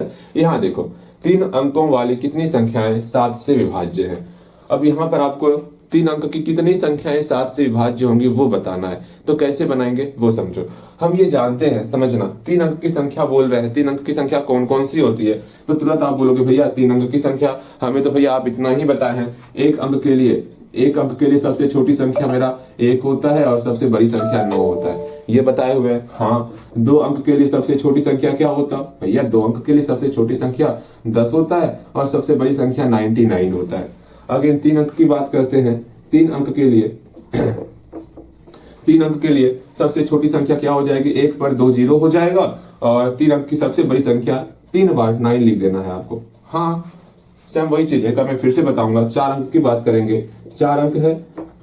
है। यहाँ देखो 3 अंकों वाली कितनी संख्याएं 7 से विभाज्य है। अब यहाँ पर आपको 3 अंक की कितनी संख्याएं 7 से विभाज्य होंगी वो बताना है। तो कैसे बनाएंगे वो समझो। हम ये जानते हैं, समझना, 3 अंक की संख्या बोल रहे हैं, 3 अंक की संख्या कौन कौन सी होती है। तो तुरंत आप बोलोगे भैया 3 अंक की संख्या हमें तो भैया आप इतना ही बताए हैं। एक अंक के लिए सबसे छोटी संख्या मेरा 1 होता है और सबसे बड़ी संख्या 9 होता है, ये बताए हुए हैं। हाँ, 2 अंक के लिए सबसे छोटी संख्या क्या होता भैया? 2 अंक के लिए सबसे छोटी संख्या 10 होता है और सबसे बड़ी संख्या 99 होता है। अगेन 3 अंक की बात करते हैं। 3 अंक के लिए 3 अंक के लिए सबसे छोटी संख्या क्या हो जाएगी? 1 पर 2 जीरो हो जाएगा और 3 अंक की सबसे बड़ी संख्या 3 बार 9 लिख देना है आपको। हाँ, सेम वही चीज है, मैं फिर से बताऊंगा। 4 अंक की बात करेंगे। 4 अंक है,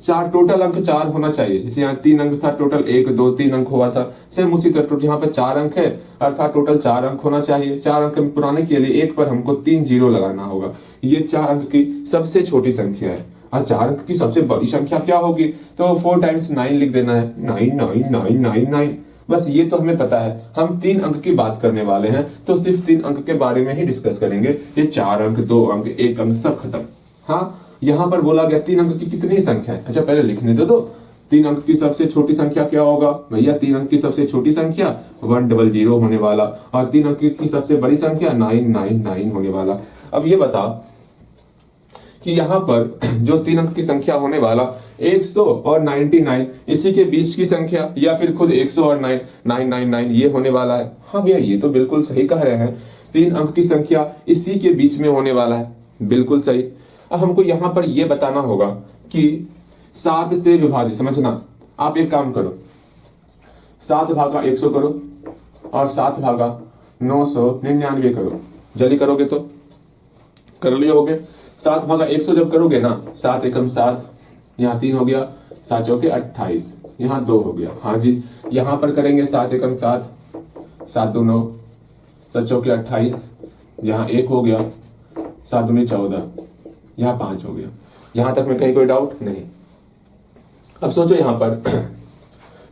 4 टोटल अंक 4 होना चाहिए। जैसे यहाँ 3 अंक था, टोटल 1 2 3 अंक हुआ था, सेम उसी तरह यहाँ पे 4 अंक है अर्थात टोटल 4 अंक होना चाहिए। 4 अंक पुराने के लिए 1 पर हमको 3 जीरो लगाना होगा। ये 4 अंक की सबसे छोटी संख्या है। और 4 अंक की सबसे बड़ी संख्या क्या होगी? तो 4 टाइम्स 9 लिख देना है, 9 9 9 9 9। बस ये तो हमें पता है। हम 3 अंक की बात करने वाले हैं तो सिर्फ 3 अंक के बारे में ही डिस्कस करेंगे। ये 4 अंक 2 अंक 1 अंक सब खत्म। हाँ, यहाँ पर बोला गया 3 अंक की कितनी संख्या है। अच्छा पहले लिखने दो। 3 अंक की सबसे छोटी संख्या क्या होगा भैया? 3 अंक की सबसे छोटी संख्या 100 होने वाला और 3 अंक की सबसे बड़ी संख्या 999 होने वाला। अब ये बता कि यहाँ पर जो 3 अंक की संख्या होने वाला 100 और 99 इसी के बीच की संख्या या फिर खुद 100 और 999 ये होने वाला है। हाँ भैया ये तो बिल्कुल सही कह रहे हैं, 3 अंक की संख्या इसी के बीच में होने वाला है, बिल्कुल सही। अब हमको यहाँ पर यह बताना होगा कि 7 से विभाजित, समझना, आप एक काम करो, 7 भागा 100 करो और 7 भागा 999 करो। जल्दी करोगे तो कर लियोगे। 7 भागा 100 जब करोगे ना, 7 एकम 7, यहाँ 3 हो गया, 7 चौके 28, यहाँ 2 हो गया। हाँ जी, यहाँ पर करेंगे 7 एकम 7, 7 2 9, 7 चौके 28, यहाँ 1 हो गया, 7 दूनी 14, यहाँ 5 हो गया। यहां तक में कहीं कोई डाउट नहीं। अब सोचो यहाँ पर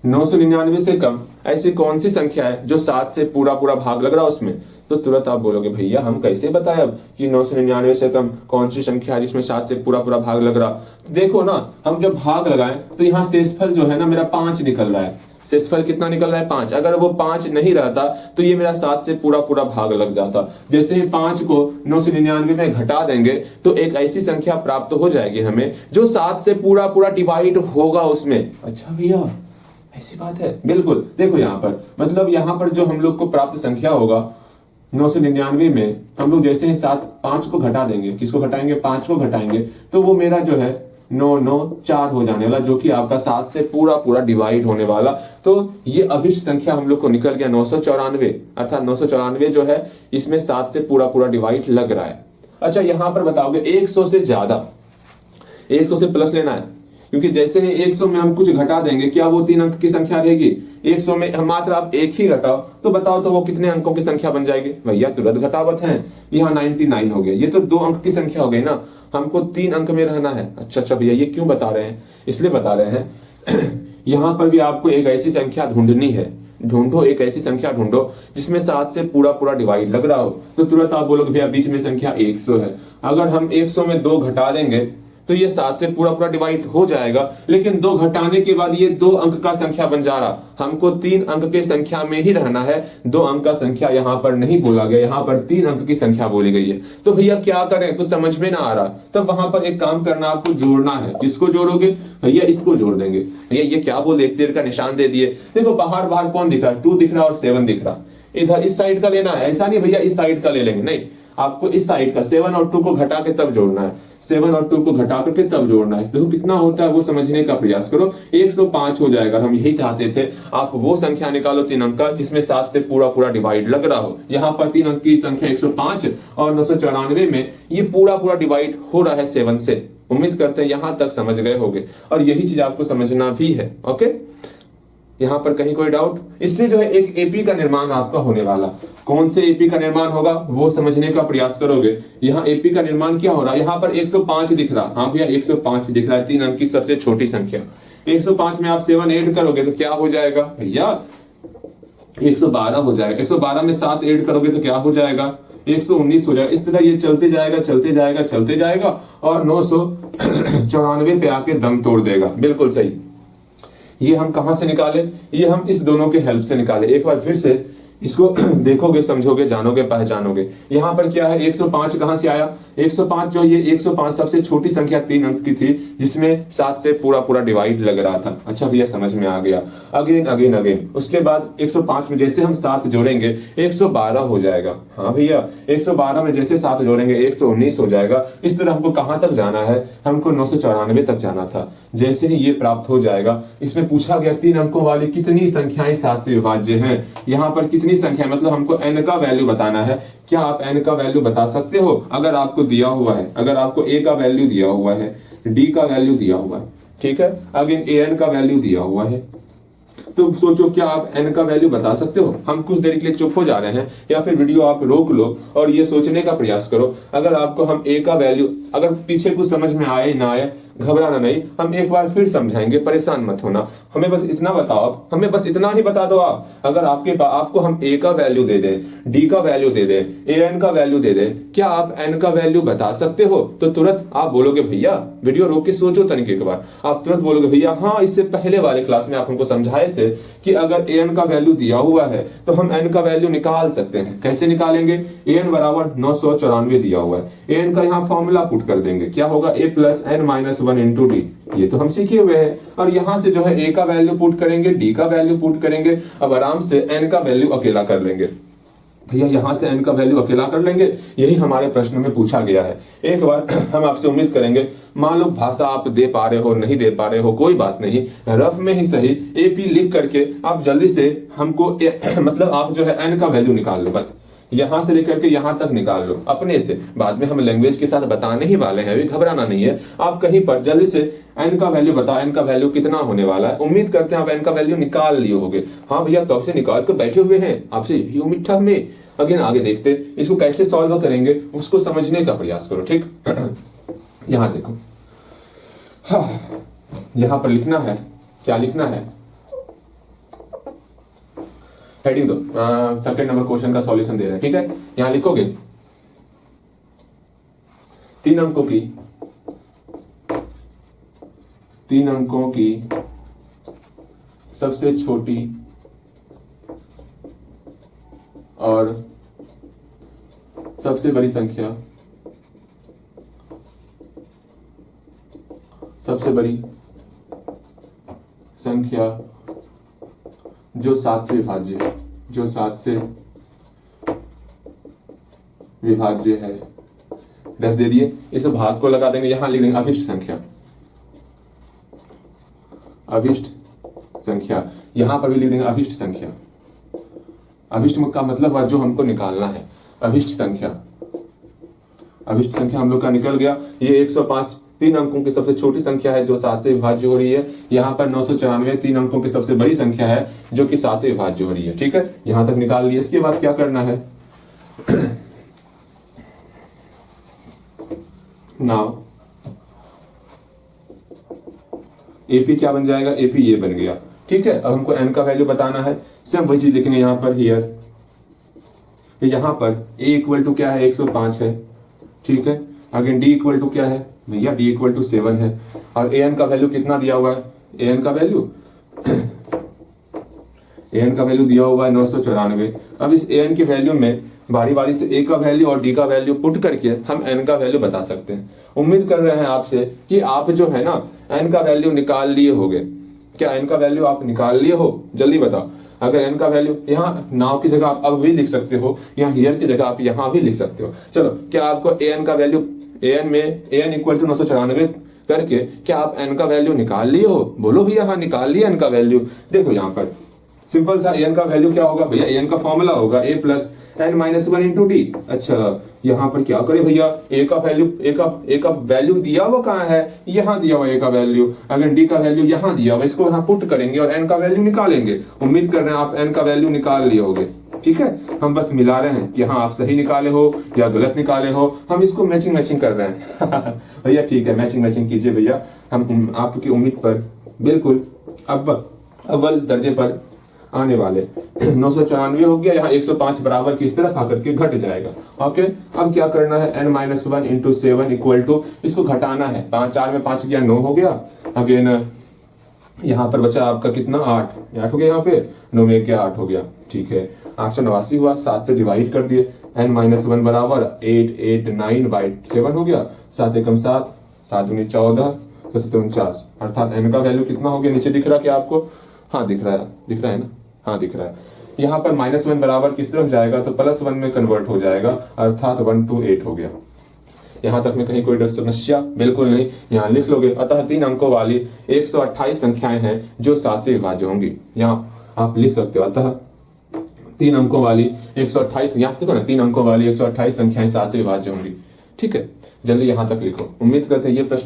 999 से कम ऐसी कौन सी संख्या है जो 7 से पूरा भाग लग रहा है उसमें। तो तुरंत आप बोलोगे भैया हम कैसे बताएं अब कि 999 से कम कौन सी संख्या है जिसमें 7 से पूरा भाग लग रहा। देखो ना, हम जब भाग लगाएं तो यहाँ शेषफल जो है ना मेरा 5 निकल रहा है। शेषफल कितना निकल रहा है? 5। अगर वो 5 नहीं रहता तो ये मेरा 7 से पूरा भाग लग जाता। जैसे ही 5 को 999 में घटा देंगे तो एक ऐसी संख्या प्राप्त हो जाएगी हमें जो 7 से पूरा डिवाइड होगा उसमें। अच्छा भैया ऐसी बात है? बिल्कुल। देखो यहाँ पर मतलब यहाँ पर जो हम लोग को प्राप्त संख्या होगा 999 में, हम लोग जैसे ही 5 को घटा देंगे, किसको घटाएंगे? 5 को घटाएंगे तो वो मेरा जो है 994 हो जाने वाला, जो कि आपका 7 से पूरा डिवाइड होने वाला। तो ये अभिष्ट संख्या हम लोग को निकल गया 994, अर्थात 994 जो है इसमें 7 से पूरा डिवाइड लग रहा है। अच्छा यहाँ पर बताओगे 100 से ज्यादा, 100 से प्लस लेना है, क्योंकि जैसे ही 100 में हम कुछ घटा देंगे क्या वो 3 अंक की संख्या रहेगी? 100 में हम मात्र आप 1 ही घटाओ तो बताओ तो वो कितने अंकों की संख्या बन जाएगी? भैया तुरंत घटावत है, यहाँ 99 हो गया। ये तो 2 अंक की संख्या हो गई ना, हमको 3 अंक में रहना है। अच्छा भैया ये क्यों बता रहे हैं? इसलिए बता रहे हैं यहाँ पर भी आपको एक ऐसी संख्या ढूंढनी है। ढूंढो, एक ऐसी संख्या ढूंढो जिसमें 7 से पूरा डिवाइड लग रहा हो। तो तुरंत आप बोलोगे भैया बीच में संख्या 100 है। अगर हम 100 में 2 घटा देंगे तो ये 7 से पूरा डिवाइड हो जाएगा, लेकिन 2 घटाने के बाद ये 2 अंक का संख्या बन जा रहा। हमको 3 अंक के संख्या में ही रहना है, 2 अंक का संख्या यहाँ पर नहीं बोला गया, यहाँ पर 3 अंक की संख्या बोली गई है। तो भैया क्या करें, कुछ समझ में ना आ रहा, तब वहां पर एक काम करना, आपको जोड़ना है। किसको जोड़ोगे? भैया इसको जोड़ देंगे। भैया ये क्या बोले, एक तीर का निशान दे दिए। देखो बाहर कौन दिख रहा है? 2 दिख रहा है और 7 दिख रहा। इधर इस साइड का लेना है, ऐसा नहीं भैया इस साइड का ले लेंगे, नहीं, आपको इस साइड का 7 और 2 को घटा के तब जोड़ना है। 7 और 2 को घटा करके तब जोड़ना है। देखो कितना होता है वो समझने का प्रयास करो। 105 हो जाएगा। हम यही चाहते थे, आप वो संख्या निकालो 3 अंक का जिसमें 7 से पूरा डिवाइड लग रहा हो। यहाँ पर 3 अंक की संख्या 105 और 994 में ये पूरा डिवाइड हो रहा है 7 से। उम्मीद करते हैं यहां तक समझ गए होंगे और यही चीज आपको समझना भी है। ओके, यहाँ पर कहीं कोई डाउट? इससे जो है एक एपी का निर्माण आपका होने वाला। कौन से एपी का निर्माण होगा वो समझने का प्रयास करोगे। यहाँ एपी का निर्माण क्या हो रहा है? यहाँ पर 105 दिख रहा। हाँ भैया 105 दिख रहा है, 3 अंक की सबसे छोटी संख्या। 105 में आप 7 ऐड करोगे तो क्या हो जाएगा भैया? 112 हो जाएगा। 112 में 7 ऐड करोगे तो क्या हो जाएगा? 119 हो जाएगा। इस तरह ये चलते जाएगा चलते जाएगा चलते जाएगा और 994 पे आके दम तोड़ देगा। बिल्कुल सही। ये हम कहां से निकाले? ये हम इस दोनों के हेल्प से निकाले। एक बार फिर से इसको देखोगे, समझोगे, जानोगे, पहचानोगे। यहां पर क्या है, 105 कहां से आया? 105 जो ये 105 सबसे छोटी संख्या 3 अंक की थी, जिसमें 7 से पूरा पूरा डिवाइड लग रहा था। अच्छा भैया, समझ में आ गया। अगेन अगेन अगेन उसके बाद 105 में जैसे हम 7 जोड़ेंगे 112 हो जाएगा। हाँ भैया, 112 में जैसे 7 जोड़ेंगे 119 हो जाएगा। इस तरह हमको कहां तक जाना है? हमको 994 तक जाना था। जैसे ही ये प्राप्त हो जाएगा, इसमें पूछा गया 3 अंकों वाली कितनी संख्याएं 7 से विभाज्य हैं। यहाँ पर कितनी संख्या, मतलब हमको n का वैल्यू बताना है। क्या आप n का वैल्यू बता सकते हो? अगर आपको दिया हुआ है, अगर आपको a का वैल्यू दिया हुआ है, d का वैल्यू दिया हुआ है, ठीक है, अगेन an का वैल्यू दिया हुआ है, तो सोचो क्या आप n का वैल्यू बता सकते हो? हम कुछ देर के लिए चुप हो जा रहे हैं, या फिर वीडियो आप रोक लो और ये सोचने का प्रयास करो। अगर आपको हम a का वैल्यू, अगर पीछे कुछ समझ में आए ना आए, घबराना नहीं, हम एक बार फिर समझाएंगे, परेशान मत होना। हमें बस इतना बताओ, हमें बस इतना ही बता दो आप। अगर आपको हम a का वैल्यू दे दें, d का वैल्यू दे दें, an का वैल्यू दे दें, क्या आप n का वैल्यू बता सकते हो? तो तुरंत आप बोलोगे भैया, वीडियो रोक के सोचो तनिक एक बार, आप तुरंत बोलोगे भैया हाँ, इससे पहले वाले क्लास में आप हमको समझाए थे कि अगर an का वैल्यू दिया हुआ है तो हम n का वैल्यू निकाल सकते हैं। कैसे निकालेंगे? an बराबर 994 दिया हुआ है, an का यहाँ फॉर्मूला पुट कर देंगे, क्या होगा? a plus n minus 1 into D. ये तो हम सीखे हुए हैं। और यहां से जो है a का वैल्यू पुट करेंगे, d का वैल्यू पुट करेंगे, अब आराम से n का वैल्यू अकेला कर लेंगे। भैया यहां से n का वैल्यू अकेला कर लेंगे, यही हमारे प्रश्न में पूछा गया है। एक बार हम आपसे उम्मीद करेंगे, मान लो भाषा आप दे पा रहे हो, नहीं दे पा रहे हो, कोई बात नहीं, रफ में ही सही AP लिख करके आप जल्दी से हमको मतलब आप जो है n का वैल्यू निकाल लो। बस यहां से लेकर के यहां तक निकाल लो अपने से। बाद में हम लैंग्वेज के साथ बताने ही वाले हैं, अभी घबराना नहीं है। आप कहीं पर जल्दी से n का वैल्यू बताओ, n का वैल्यू कितना होने वाला है। उम्मीद करते हैं आप n का वैल्यू निकाल लिए होगे। हाँ भैया, कब से निकाल कर बैठे हुए हैं, आपसे यही उम्मीद था हमें। अगेन आगे देखते, इसको कैसे सॉल्व करेंगे उसको समझने का प्रयास करो, ठीक। यहां देखो, यहां पर लिखना है, क्या लिखना है? हेडिंग दो, सेकंड नंबर क्वेश्चन का सॉल्यूशन दे रहे हैं, ठीक है। यहां लिखोगे 3 अंकों की सबसे छोटी और सबसे बड़ी संख्या, जो 7 से विभाज्य है, जो 7 से विभाज्य है, 10 दे दिए। इस भाग को लगा देंगे, यहां लिख देंगे अभिष्ट संख्या, अभिष्ट संख्या। यहां पर भी लिख देंगे अभिष्ट संख्या। अभिष्ट का मतलब है जो हमको निकालना है, अभिष्ट संख्या। अभिष्ट संख्या हम लोग का निकल गया। ये 105 3 अंकों की सबसे छोटी संख्या है जो 7 से विभाज्य हो रही है। यहाँ पर 994 3 अंकों की सबसे बड़ी संख्या है जो कि 7 से विभाज्य हो रही है, ठीक है। यहां तक निकाल लिया। इसके बाद क्या करना है? नाउ AP क्या बन जाएगा? AP ये बन गया, ठीक है। अब हमको n का वैल्यू बताना है। सेम वही चीज लिखेंगे यहाँ पर, हियर। यहाँ पर a इक्वल टू क्या है? 105 है, ठीक है। अगेन d इक्वल टू क्या है भैया? d इक्वल टू 7 है। और an का वैल्यू कितना दिया हुआ है? an का वैल्यू दिया हुआ है 994। अब इस an के वैल्यू में बारी बारी से a का वैल्यू और d का वैल्यू पुट करके हम n का वैल्यू बता सकते हैं। उम्मीद कर रहे हैं आपसे कि आप जो है ना n का वैल्यू निकाल लिए होगे। क्या n का वैल्यू आप निकाल लिए हो? जल्दी बताओ। अगर n का वैल्यू यहाँ नाउ की जगह आप अब भी लिख सकते हो, यहाँ हियर की जगह आप यहाँ भी लिख सकते हो। चलो, क्या आपको an का वैल्यू, an इक्वल टू 994 करके क्या आप n का वैल्यू निकाल लिए हो? बोलो भैया हाँ, निकाल लिया n का वैल्यू। देखो यहाँ पर सिंपल सा n का वैल्यू क्या होगा भैया? n का फॉर्मूला होगा a plus n minus 1 into D. अच्छा, यहाँ पर क्या करें भैया? a का वैल्यू दिया हुआ कहाँ है? यहाँ दिया हुआ a का वैल्यू। अगर d का वैल्यू यहाँ दिया हुआ, इसको यहाँ पुट करेंगे और n का वैल्यू निकालेंगे। उम्मीद कर रहे हैं आप n का वैल्यू निकाल लिए होगे, ठीक है। हम बस मिला रहे हैं कि हाँ आप सही निकाले हो या गलत निकाले हो। हम इसको मैचिंग कर रहे हैं। भैया ठीक है, मैचिंग कीजिए भैया। हम आपकी उम्मीद पर बिल्कुल अव्वल दर्जे पर आने वाले 994 हो गया, यहाँ 105 बराबर की इस तरफ आकर के घट जाएगा। ओके, अब क्या करना है, n-1 इंटू 7 इक्वल टू, इसको घटाना है, 4 में 5 गया 9 हो गया, अगेन यहाँ पर बचा आपका कितना 8 हो गया, यहाँ पे 9 में क्या 8 हो गया, ठीक है 889 हुआ, 7 से डिवाइड कर दिए, n-1 बराबर 889/7 हो गया, 7 एकम 7, 7 दूनी 14, 49, अर्थात n का वैल्यू कितना हो गया, नीचे दिख रहा है क्या आपको, हाँ दिख रहा है ना, हाँ दिख रहा है। यहाँ पर -1 बराबर किस तरफ जाएगा, तो +1 में कन्वर्ट हो जाएगा, अर्थात 128 हो गया। यहाँ तक में कहीं कोई समस्या बिल्कुल नहीं, यहाँ लिख लोगे। अतः 3 अंकों वाली 128 संख्याएं हैं जो 7 से विभाज्य होंगी, यहाँ आप लिख सकते हो। अतः 3 अंकों वाली 128, यहाँ से देखो ना, 3 अंकों वाली 128 संख्याएं 7 से विभाज्य होंगी। ठीक है, जल्दी यहाँ तक लिखो। उम्मीद करते हैं ये प्रश्न